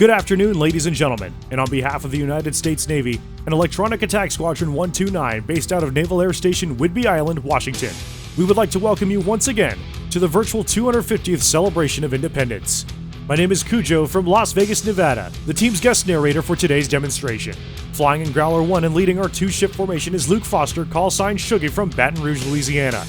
Good afternoon, ladies and gentlemen, and on behalf of the United States Navy and Electronic Attack Squadron 129, based out of Naval Air Station Whidbey Island, Washington, we would like to welcome you once again to the virtual 250th celebration of independence. My name is Cujo from Las Vegas, Nevada, the team's guest narrator for today's demonstration. Flying in Growler 1 and leading our two-ship formation is Luke Foster, callsign Shuggy from Baton Rouge, Louisiana.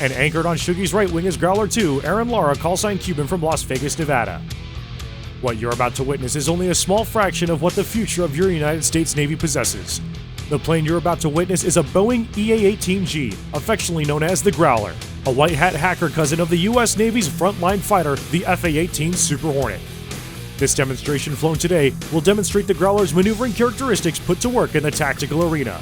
And anchored on Shuggy's right wing is Growler 2, Aaron Lara, callsign Cuban from Las Vegas, Nevada. What you're about to witness is only a small fraction of what the future of your United States Navy possesses. The plane you're about to witness is a Boeing EA-18G, affectionately known as the Growler, a white hat hacker cousin of the U.S. Navy's frontline fighter, the F/A-18 Super Hornet. This demonstration flown today will demonstrate the Growler's maneuvering characteristics put to work in the tactical arena.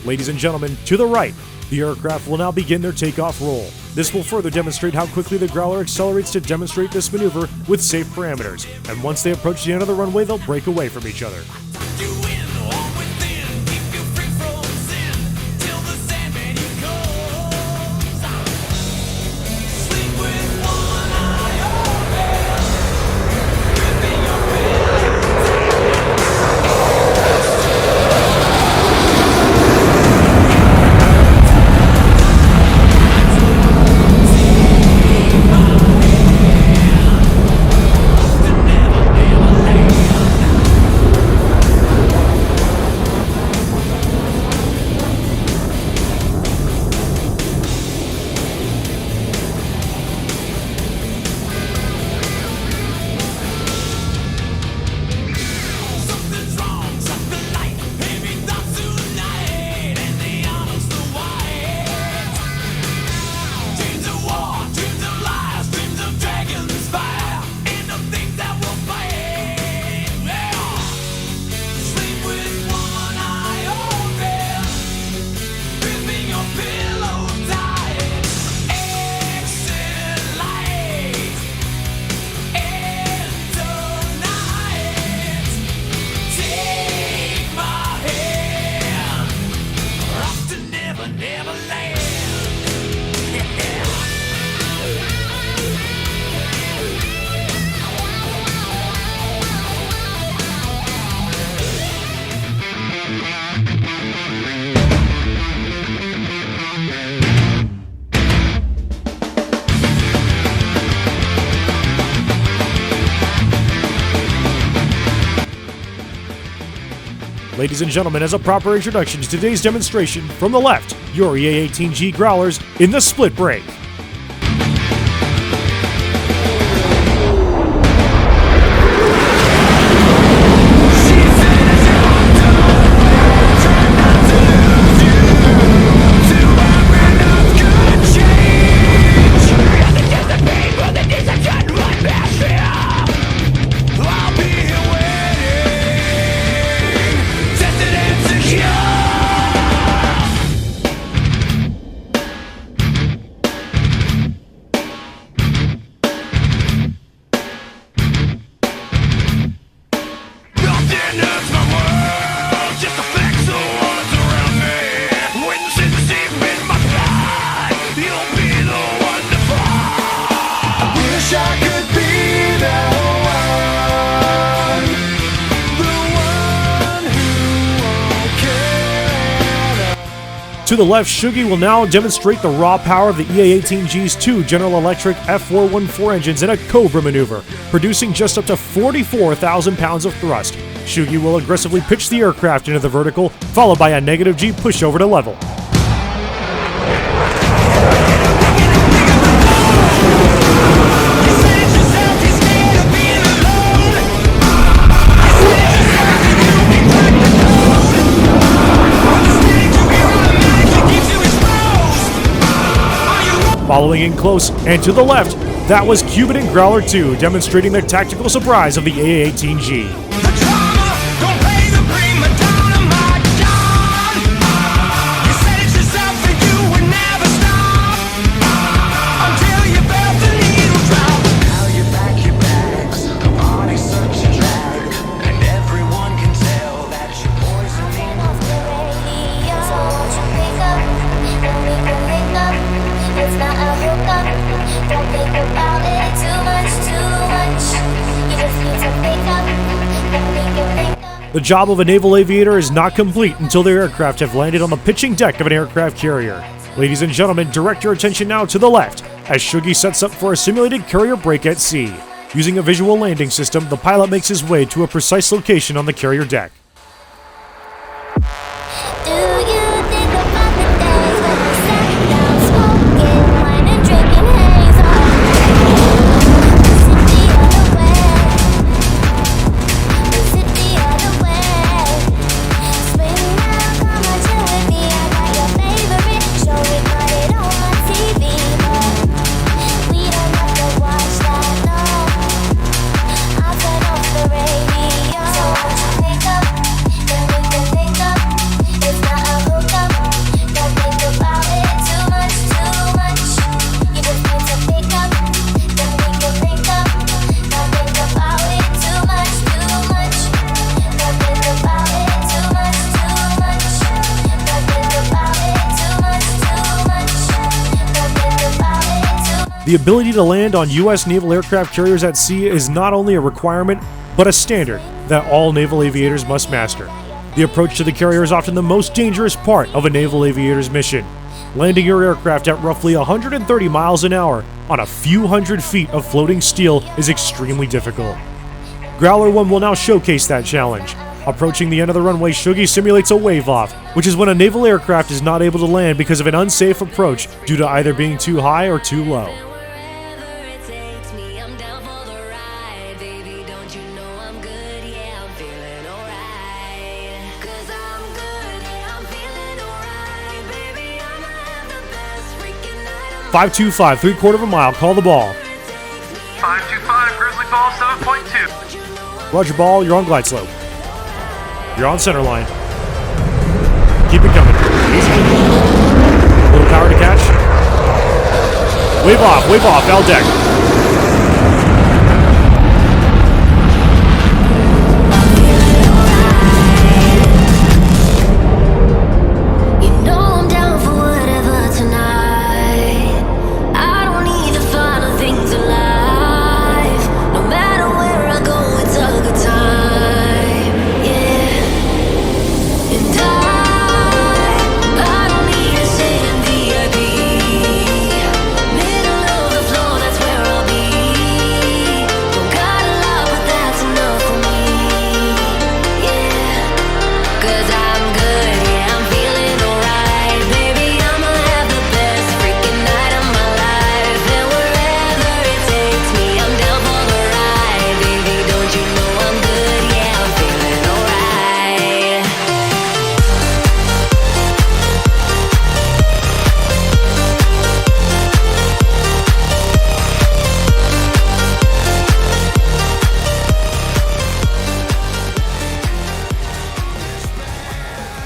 Ladies and gentlemen, to the right, the aircraft will now begin their takeoff roll. This will further demonstrate how quickly the Growler accelerates to demonstrate this maneuver with safe parameters, and once they approach the end of the runway, they'll break away from each other. Ladies and gentlemen, as a proper introduction to today's demonstration, from the left, your EA-18G Growlers in the split break. To the left, Shuggy will now demonstrate the raw power of the EA-18G's two General Electric F414 engines in a Cobra maneuver, producing just up to 44,000 pounds of thrust. Shuggy will aggressively pitch the aircraft into the vertical, followed by a negative G pushover to level. Following in close, and to the left, that was Cuban and Growler 2, demonstrating the tactical surprise of the EA-18G. Don't think about it too much. You just need to The job of a naval aviator is not complete until their aircraft have landed on the pitching deck of an aircraft carrier. Ladies and gentlemen, direct your attention now to the left as Shuggy sets up for a simulated carrier break at sea. Using a visual landing system, the pilot makes his way to a precise location on the carrier deck. The ability to land on U.S. naval aircraft carriers at sea is not only a requirement, but a standard that all naval aviators must master. The approach to the carrier is often the most dangerous part of a naval aviator's mission. Landing your aircraft at roughly 130 miles an hour on a few hundred feet of floating steel is extremely difficult. Growler 1 will now showcase that challenge. Approaching the end of the runway, Shuggy simulates a wave-off, which is when a naval aircraft is not able to land because of an unsafe approach due to either being too high or too low. .525, 3/4 of a mile, call the ball. 525, Grizzly Ball 7.2. Roger ball, you're on glide slope. You're on center line. Keep it coming. Easy. Little power to catch. Wave off, L deck.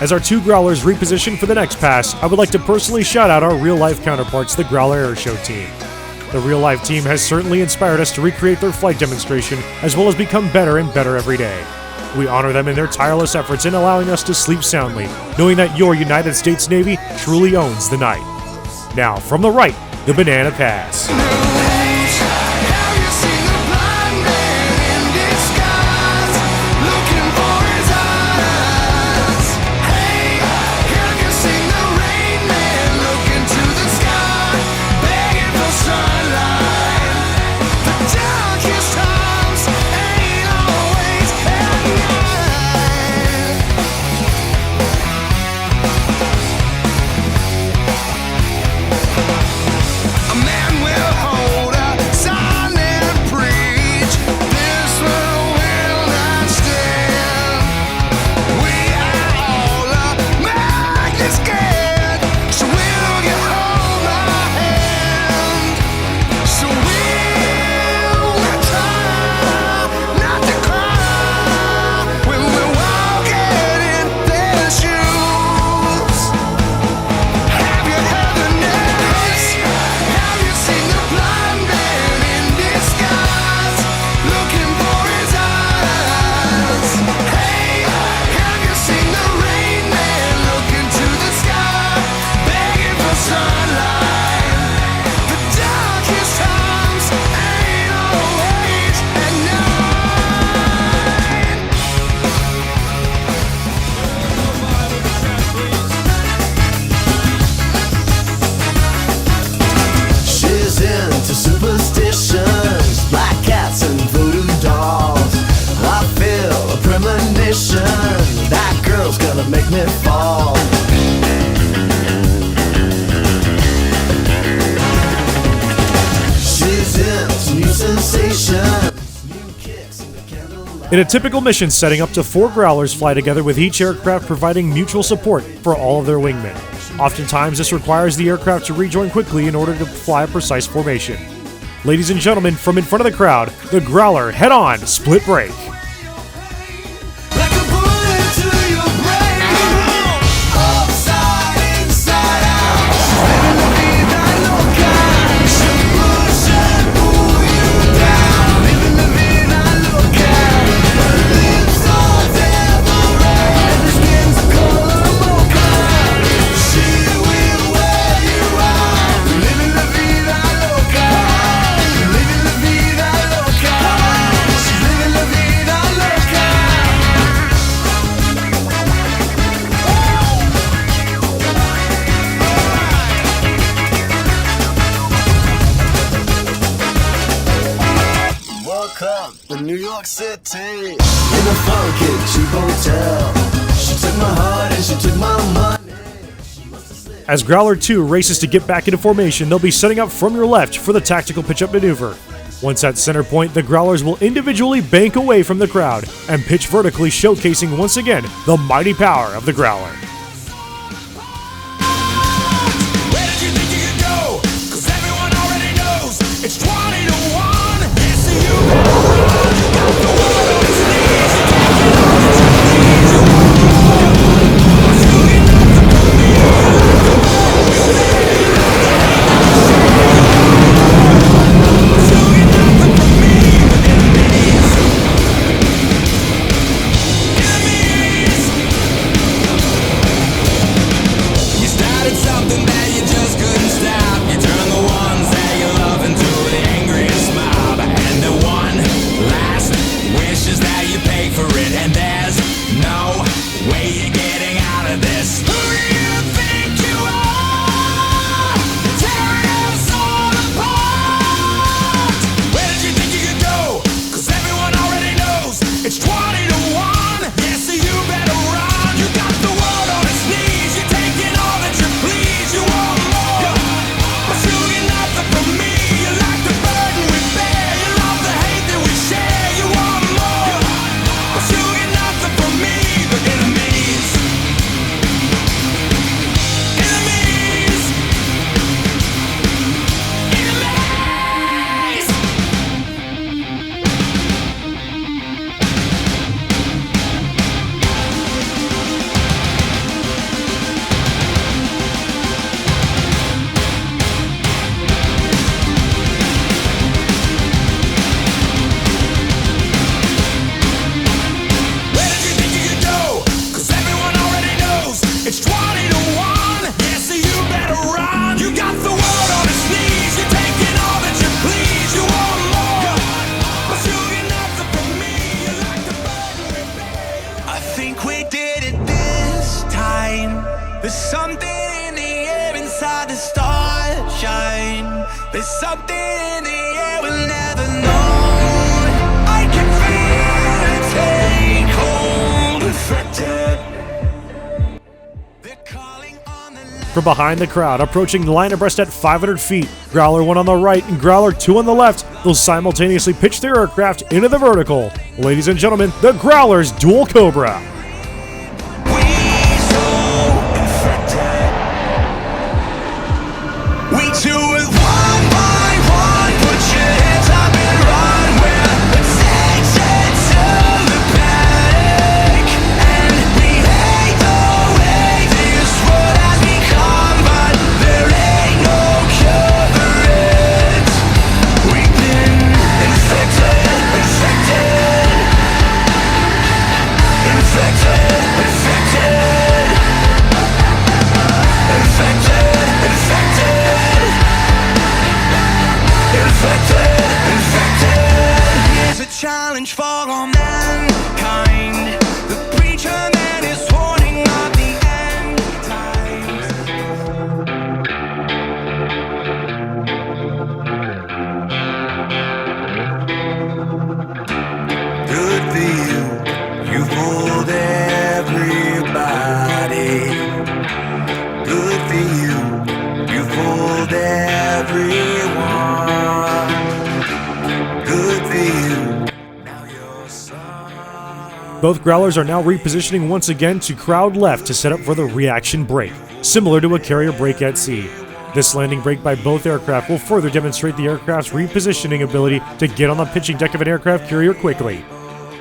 As our two Growlers reposition for the next pass, I would like to personally shout out our real-life counterparts, the Growler Airshow Team. The real-life team has certainly inspired us to recreate their flight demonstration, as well as become better and better every day. We honor them in their tireless efforts in allowing us to sleep soundly, knowing that your United States Navy truly owns the night. Now, from the right, the Banana Pass. A man will hold sensation. That girl's gonna make me fall. She's into new sensations, new kicks in the candlelight. In a typical mission setting, up to 4 Growlers fly together with each aircraft providing mutual support for all of their wingmen. Oftentimes, this requires the aircraft to rejoin quickly in order to fly a precise formation. Ladies and gentlemen, from in front of the crowd, the Growler head-on split break. Like a bullet to your brain. Upside, inside out. Living la vida loca. She push and pull you down. Living la vida loca. Her lips are devil red and her skin's the color mocha. She will wear you out. Living la vida loca. Living la vida loca. She's living la vida loca. Welcome to New York City. In a funky cheap hotel. She took my heart and she took my money. As Growler 2 races to get back into formation, they'll be setting up from your left for the tactical pitch-up maneuver. Once at center point, the Growlers will individually bank away from the crowd and pitch vertically, showcasing once again the mighty power of the Growler. Where did you think you could go? 'Cause everyone already knows it's 20 to 1. Yes, you got the world on its knees. You're taking all that you please. You want more. Pursuing nothing from me. Pursuing nothing from me but enemies. Enemies. You started something that you just couldn't stop. You turned the ones that you love into the angriest mob. And the one last wish is that you pay for it. And there's no way you're getting out of this. Who do you think you are? Tearing us all apart. Where did you think you could go? 'Cause everyone already knows it's 20 to 1. Yes, so you better run. You got the world on its knees. You're taking all that you please. You want more. Pursuing nothing from me. You like the burden we bear. You love the hate that we share. You want more. Pursuing nothing from me but enemies. Enemies. Enemies. Where did you think you could go? 'Cause everyone already knows it's 20 to 1. Yes, so you better run. You got the world on its knees. You're taking all that you please. You want more. Pursuing nothing from me. You like the burden we bear. I think we did it this time. There's something in the air inside the starshine. There's something in the air we'll never know. I can feel it take hold. Infected. They're calling on the From behind the crowd, approaching the line abreast at 500 feet, Growler 1 on the right and Growler 2 on the left, they'll simultaneously pitch their aircraft into the vertical. Ladies and gentlemen, the Growler's Dual Cobra. we so infected. We do it one by one. Put your hands up and run. We're addicted to the panic, and we hate the way this world has become. But there ain't no cure for it. We've been infected, infected, infected, infected, infected, infected, infected. Here's a challenge for all mankind. The preacher man is warning of the end times. Good for you, you've pulled Both Growlers are now repositioning once again to crowd left to set up for the reaction brake, similar to a carrier brake at sea. This landing brake by both aircraft will further demonstrate the aircraft's repositioning ability to get on the pitching deck of an aircraft carrier quickly.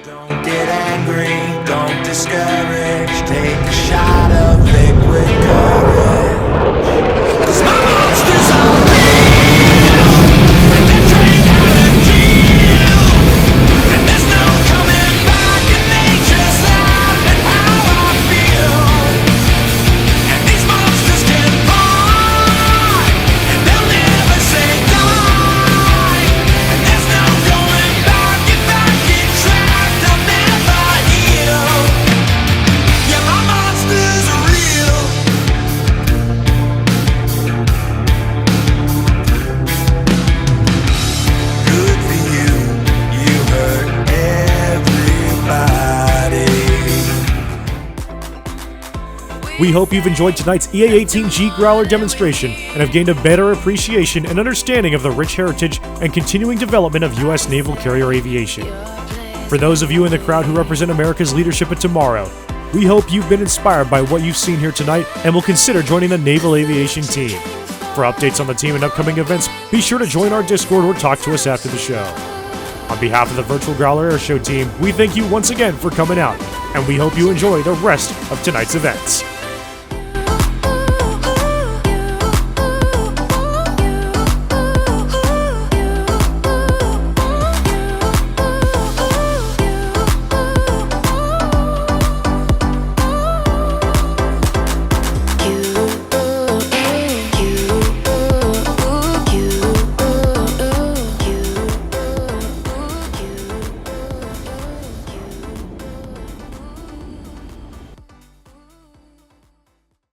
Don't get angry, don't discourage. Take a shot of liquid courage. 'Cause my monsters are real, and they're trained how to kill. And there's no coming back, and they just laugh at how I feel. And these monsters can fly, and they'll never say die. And there's no going back if I get trapped. I'll never heal. Yeah, my monsters are real. Good for you, you hurt everybody. We hope you've enjoyed tonight's EA-18G Growler demonstration and have gained a better appreciation and understanding of the rich heritage and continuing development of U.S. naval carrier aviation. For those of you in the crowd who represent America's leadership at tomorrow, we hope you've been inspired by what you've seen here tonight and will consider joining the Naval Aviation Team. For updates on the team and upcoming events, be sure to join our Discord or talk to us after the show. On behalf of the Virtual Growler Airshow Team, we thank you once again for coming out, and we hope you enjoy the rest of tonight's events.